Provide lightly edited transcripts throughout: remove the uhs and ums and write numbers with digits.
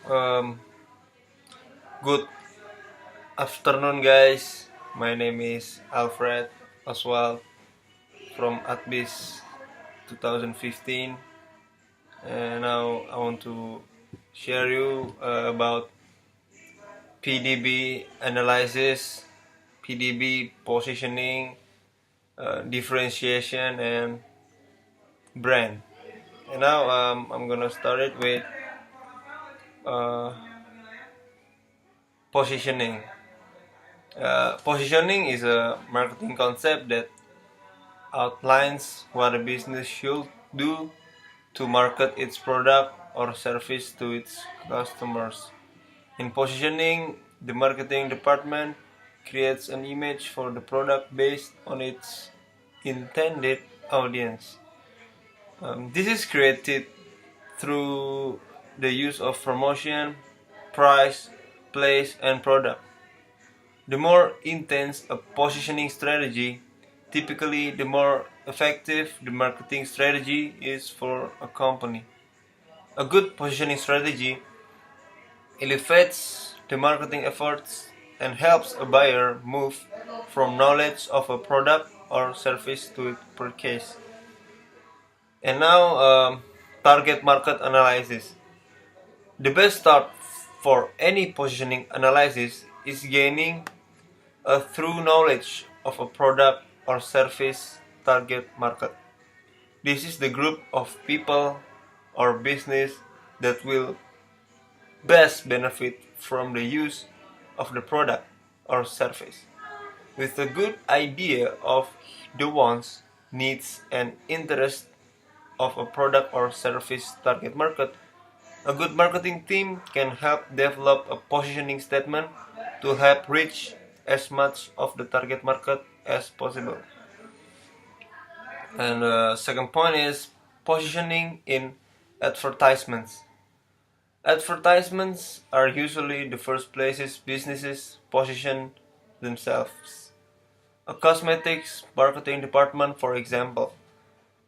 Um, Good afternoon, guys. My name is Alfred Oswald from Atbis 2015, and now I want to share you about PDB analysis, PDB positioning, differentiation, and brand. And now I'm gonna start it with uh, positioning. Positioning is a marketing concept that outlines what a business should do to market its product or service to its customers. In positioning, the marketing department creates an image for the product based on its intended audience. This is created through the use of promotion, price, place, and product. The more intense a positioning strategy, typically the more effective the marketing strategy is for a company. A good positioning strategy elevates the marketing efforts and helps a buyer move from knowledge of a product or service to purchase. And now, target market analysis. The best start for any positioning analysis is gaining a through knowledge of a product or service target market. This is the group of people or business that will best benefit from the use of the product or service. With a good idea of the wants, needs, and interests of a product or service target market, a good marketing team can help develop a positioning statement to help reach as much of the target market as possible. And the second point is positioning in advertisements. Advertisements are usually the first places businesses position themselves. A cosmetics marketing department, for example,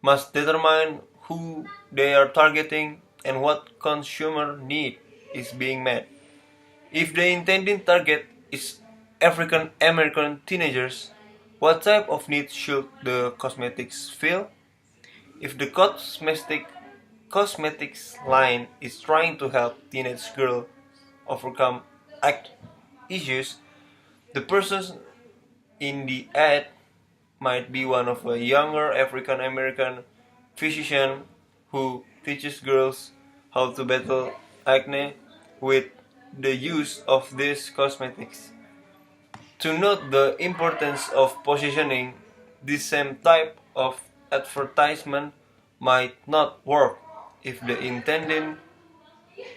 must determine who they are targeting and what consumer need is being met. If the intended target is African American teenagers, what type of needs should the cosmetics fill? If the cosmetics line is trying to help teenage girls overcome acne issues, the person in the ad might be one of a younger African American physician who teaches girls how to battle acne with the use of these cosmetics. To note the importance of positioning, this same type of advertisement might not work if the intended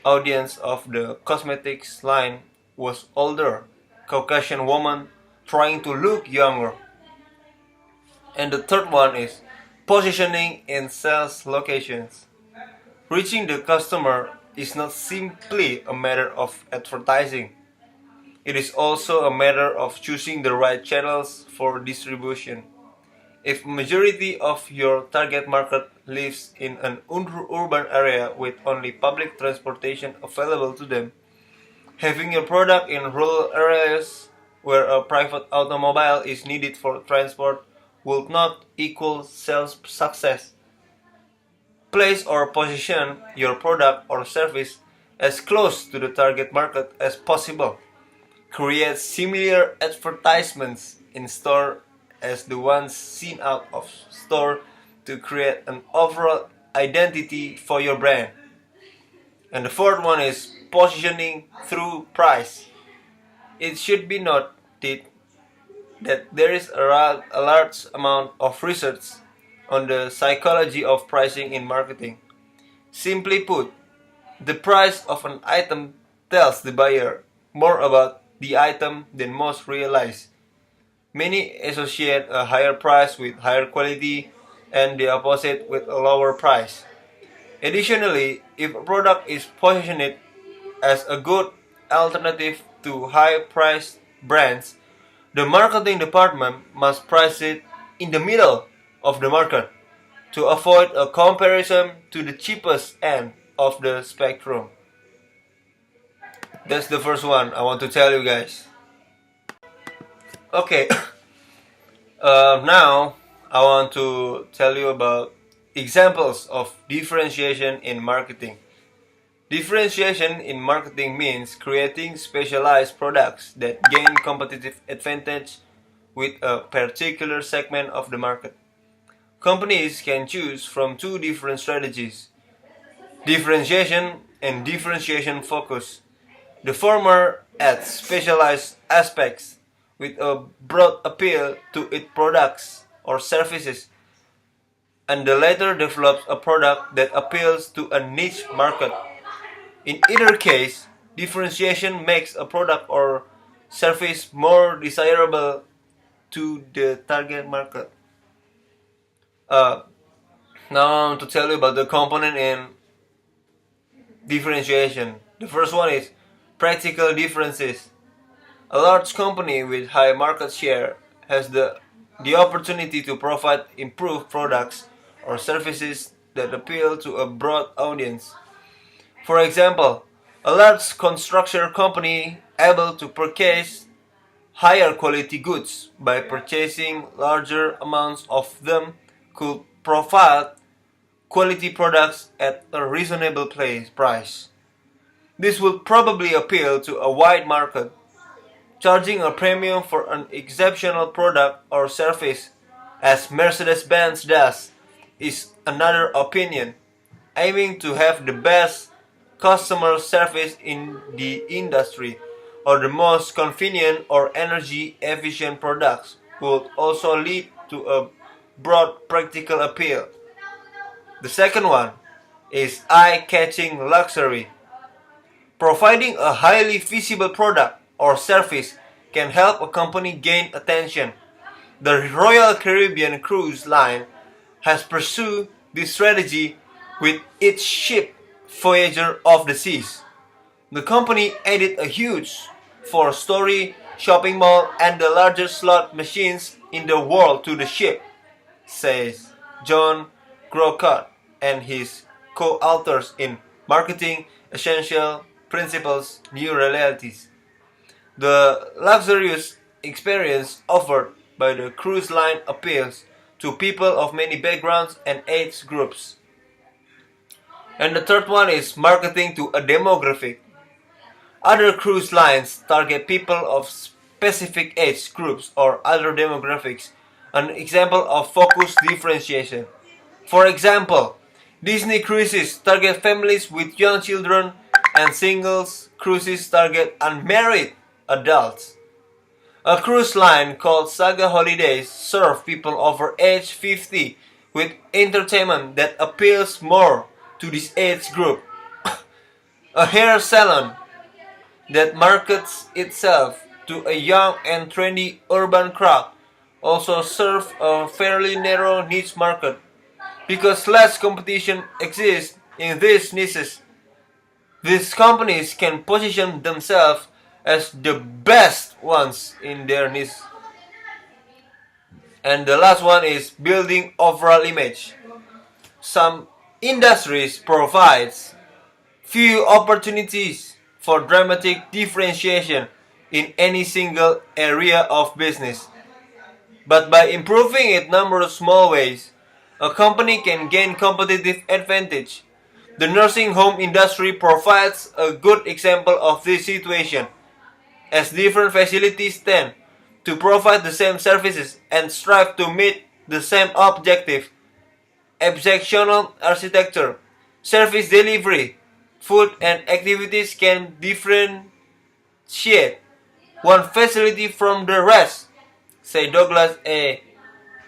audience of the cosmetics line was older Caucasian woman trying to look younger. And the third one is positioning in sales locations. Reaching the customer is not simply a matter of advertising. It is also a matter of choosing the right channels for distribution. If a majority of your target market lives in an urban area with only public transportation available to them, having your product in rural areas where a private automobile is needed for transport would not equal sales success. Place or position your product or service as close to the target market as possible. Create similar advertisements in store as the ones seen out of store to create an overall identity for your brand. And the fourth one is positioning through price. It should be noted that there is a large amount of research on the psychology of pricing in marketing. Simply put, the price of an item tells the buyer more about the item than most realize. Many associate a higher price with higher quality and the opposite with a lower price. Additionally, if a product is positioned as a good alternative to high-priced brands, the marketing department must price it in the middle of the market to avoid a comparison to the cheapest end of the spectrum. That's the first one I want to tell you guys. Okay, now I want to tell you about examples of differentiation in marketing. Differentiation in marketing means creating specialized products that gain competitive advantage with a particular segment of the market. Companies can choose from two different strategies: differentiation and differentiation focus. The former adds specialized aspects with a broad appeal to its products or services, and the latter develops a product that appeals to a niche market. In either case, differentiation makes a product or service more desirable to the target market. Uh, Now I want to tell you about the component in differentiation. The first one is practical differences. A large company with high market share has the opportunity to provide improved products or services that appeal to a broad audience. For example, a large construction company able to purchase higher quality goods by purchasing larger amounts of them could provide quality products at a reasonable price. This will probably appeal to a wide market. Charging a premium for an exceptional product or service, as Mercedes-Benz does, is another opinion, aiming to have the best customer service in the industry or the most convenient or energy efficient products would also lead to a broad practical appeal. The second one is eye-catching luxury. Providing a highly visible product or service can help a company gain attention. The Royal Caribbean Cruise Line has pursued this strategy with its ship Voyager of the Seas. The company added a huge four-story shopping mall and the largest slot machines in the world to the ship, says John Grocott and his co-authors in Marketing Essential Principles, New Realities. The luxurious experience offered by the cruise line appeals to people of many backgrounds and age groups. And the third one is marketing to a demographic. Other cruise lines target people of specific age groups or other demographics, an example of focused differentiation. For example, Disney cruises target families with young children and singles cruises target unmarried adults. A cruise line called Saga Holidays serves people over age 50 with entertainment that appeals more to this age group. A hair salon that markets itself to a young and trendy urban crowd also serves a fairly narrow niche market. Because less competition exists in these niches, these companies can position themselves as the best ones in their niche. And the last one is building overall image. Some industries provide few opportunities for dramatic differentiation in any single area of business. But by improving in numerous small ways, a company can gain competitive advantage. The nursing home industry provides a good example of this situation, as different facilities tend to provide the same services and strive to meet the same objective: exceptional architecture, service delivery, food and activities can differentiate one facility from the rest, say Douglas A.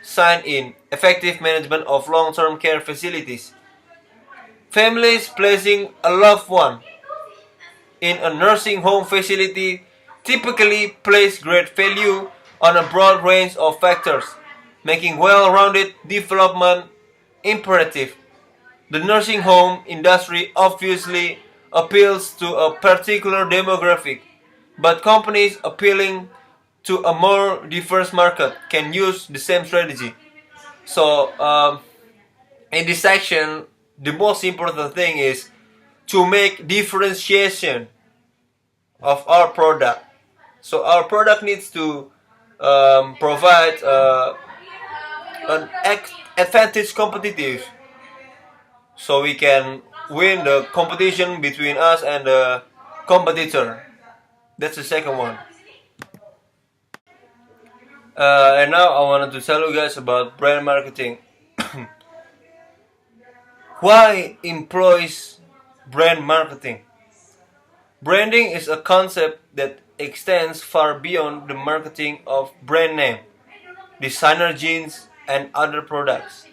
Sign in Effective Management of Long-Term Care Facilities. Families placing a loved one in a nursing home facility typically place great value on a broad range of factors, making well-rounded development imperative. The nursing home industry obviously appeals to a particular demographic, but companies appealing to a more diverse market can use the same strategy. So, in this section, the most important thing is to make differentiation of our product. So our product needs to provide an advantage competitive, so we can win the competition between us and the competitor. That's the second one. And now I wanted to tell you guys about brand marketing. Why employs brand marketing? Branding is a concept that extends far beyond the marketing of brand name, designer jeans, and other products.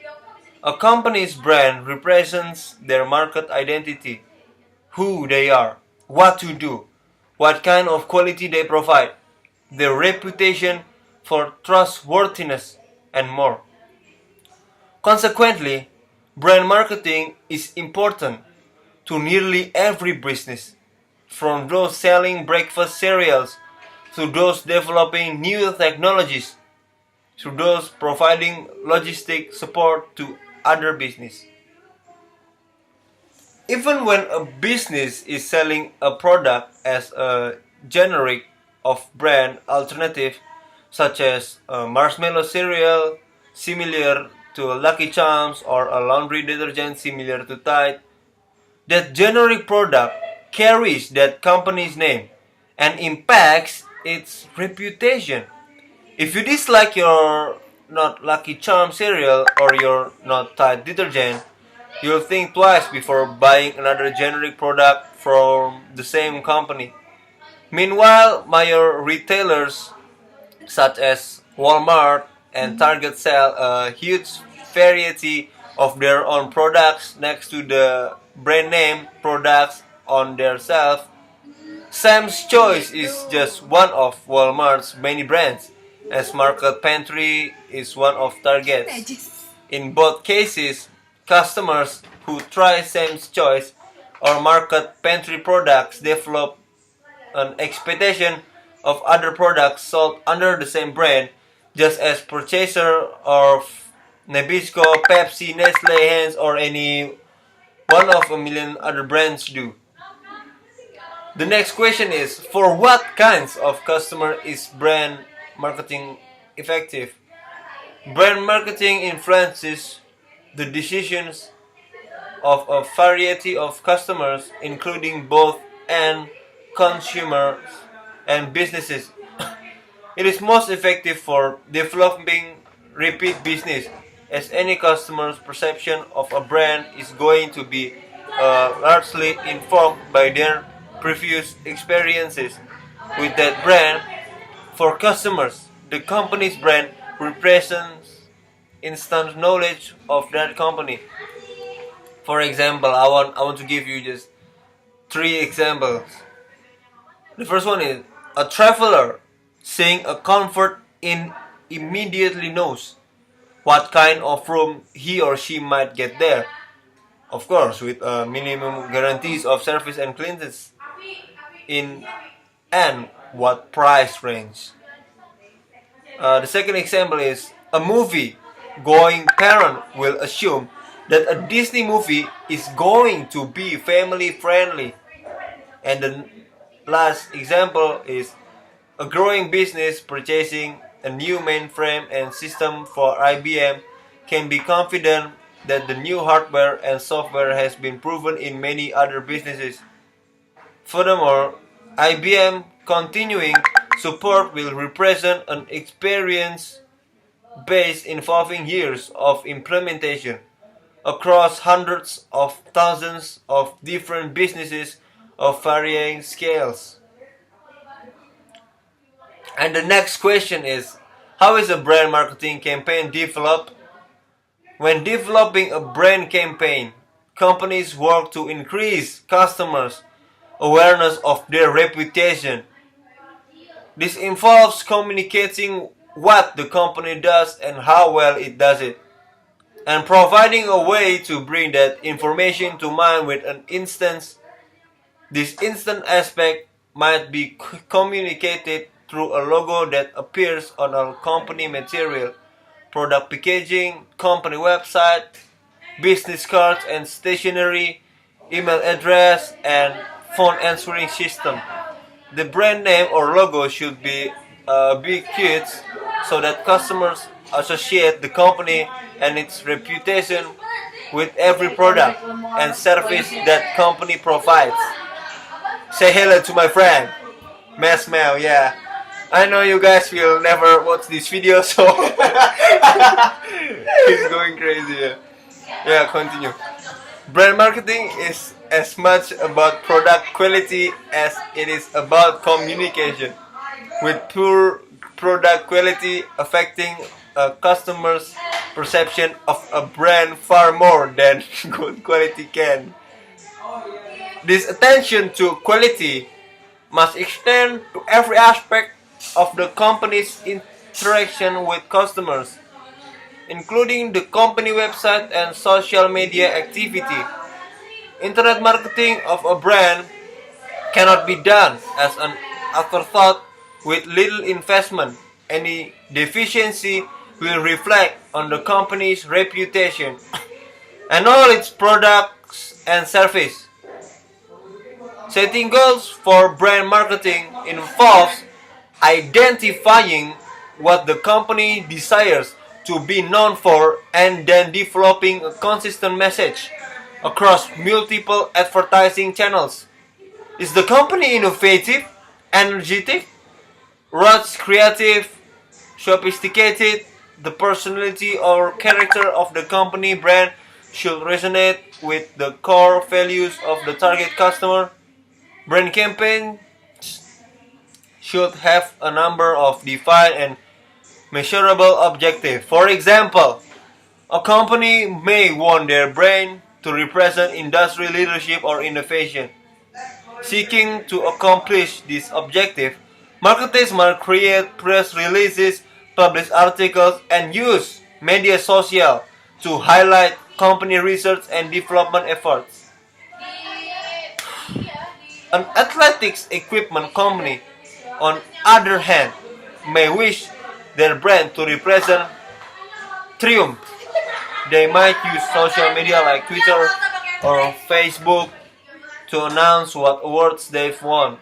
A company's brand represents their market identity, who they are, what to do, what kind of quality they provide, their reputation for trustworthiness, and more. Consequently, brand marketing is important to nearly every business, from those selling breakfast cereals to those developing new technologies to those providing logistic support to other business. Even when a business is selling a product as a generic of brand alternative, such as a marshmallow cereal similar to a Lucky Charms or a laundry detergent similar to Tide, that generic product carries that company's name and impacts its reputation. If you dislike your not Lucky Charm cereal or your not Tide detergent, you'll think twice before buying another generic product from the same company. Meanwhile, major retailers such as Walmart and Target sell a huge variety of their own products next to the brand name products on their shelf. Sam's Choice is just one of Walmart's many brands, as Market Pantry is one of Target's. In both cases, customers who try Sam's Choice or Market Pantry products develop an expectation of other products sold under the same brand, just as purchaser of Nabisco, Pepsi, Nestle, Heinz, or any one of a million other brands do. The next question is, for what kinds of customer is brand marketing effective? Brand marketing influences the decisions of a variety of customers, including both end consumers and businesses. It is most effective for developing repeat business, as any customer's perception of a brand is going to be largely informed by their previous experiences with that brand. For customers, the company's brand represents instant knowledge of that company. For example, I want to give you just three examples. The first one is a traveler seeing a comfort inn immediately knows what kind of room he or she might get there. Of course, with minimum guarantees of service and cleanliness in and what price range. The second example is a movie going parent will assume that a Disney movie is going to be family friendly. And the last example is a growing business purchasing a new mainframe and system for IBM can be confident that the new hardware and software has been proven in many other businesses. Furthermore, IBM continuing support will represent an experience base involving years of implementation across hundreds of thousands of different businesses of varying scales. And the next question is, how is a brand marketing campaign developed? When developing a brand campaign, companies work to increase customers' awareness of their reputation. This involves communicating what the company does and how well it does it, and providing a way to bring that information to mind with an instance. This instant aspect might be communicated through a logo that appears on a company material, product packaging, company website, business cards and stationery, email address, and phone answering system. The brand name or logo should be big kids so that customers associate the company and its reputation with every product and service that company provides. Say hello to my friend, Mesmel, yeah. I know you guys will never watch this video, so he's going crazy. Yeah, continue. Brand marketing is as much about product quality as it is about communication, with poor product quality affecting a customer's perception of a brand far more than good quality can. This attention to quality must extend to every aspect of the company's interaction with customers, including the company website and social media activity. Internet marketing of a brand cannot be done as an afterthought with little investment. Any deficiency will reflect on the company's reputation and all its products and service. Setting goals for brand marketing involves identifying what the company desires to be known for and then developing a consistent message across multiple advertising channels. Is the company innovative, energetic, runs creative, sophisticated? The personality or character of the company brand should resonate with the core values of the target customer. Brand campaigns should have a number of defined and measurable objectives. For example, a company may want their brand to represent industry leadership or innovation. Seeking to accomplish this objective, marketers must create press releases, publish articles, and use media social to highlight company research and development efforts. An athletics equipment company, on other hand, may wish their brand to represent triumph. They might use social media like Twitter or Facebook to announce what awards they've won,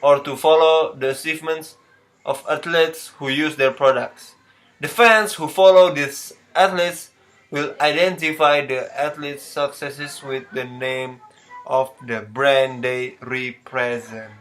or to follow the achievements of athletes who use their products. The fans who follow these athletes will identify the athletes' successes with the name of the brand they represent.